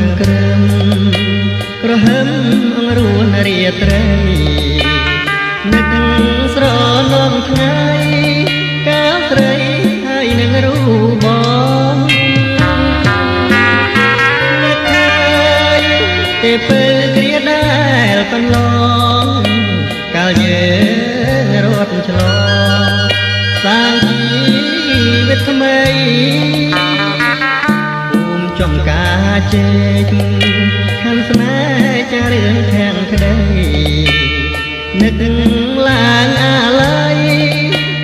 មក្រឹមក្រហមអងរួនរាត្រីនឹកស្រណងថ្ងៃកាលស្រីហើយនឹងរូបបងនឹកឃើញទេពេលគ្រាដែលកន្លងកាលយើងរត់ឆ្លងសាងជីវិតថ្មីចំការជែកខាងស្នេហ៍ចារឿងខាងក្តីនឹកឡើងអាឡ័យ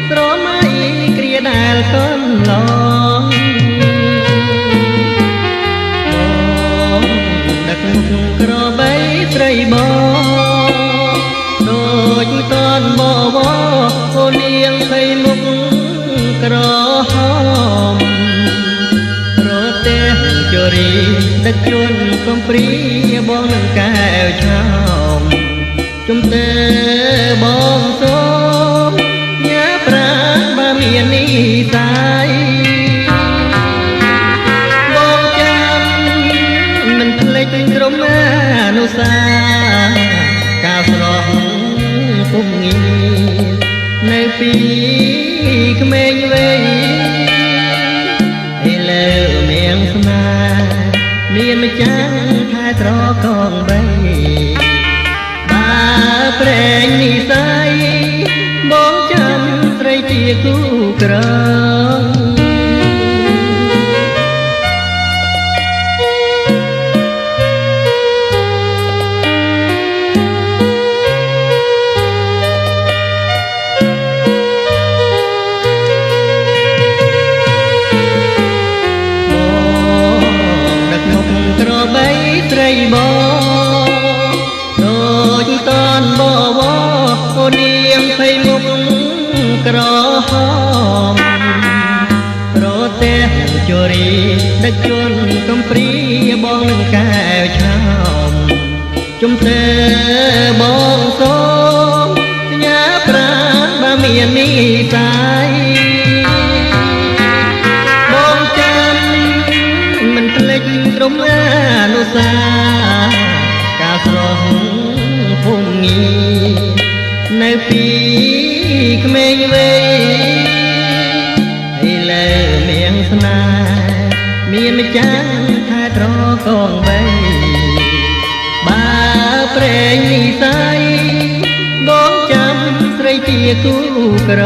ស្រមៃគ្រាដែលកន្លងបងដឹកមុខក្របីស្រីបងដូចតនបវអូននាងភ័យមុខក្រហមជរីដឹកជួនកំព្រីបងនឹងកែវឆោមជុំទេបងសូមញ៉ាប្រាបើមាននិស័យបងចាំមិនភ្លេចក្រុមអនុសាកាលស្រស់ពុំងានៅពីក្មេងវ័យមានម្ចាស់ថែត្រកងបីបើប្រែងនិស័យបងចាំស្រីជាគូក្រងស្រីបងដូចតនបវអូននាងភ័យមុខក្រហមប្រទេសជរីដឹកជួនកំព្រីបងនឹងកែវឆោមជុំទេបងសូមញ៉ាប្រាបើមាននិស័យបងចាំមិនភ្លេចក្រុមអនុសាកាលស្រស់ពុំងានៅពីក្មេងវ័យឥឡូវមានស្នេហ៍មានម្ចាស់ថែត្រកងបីបើប្រែងនិស័យបងចាំស្រីជាគូក្រ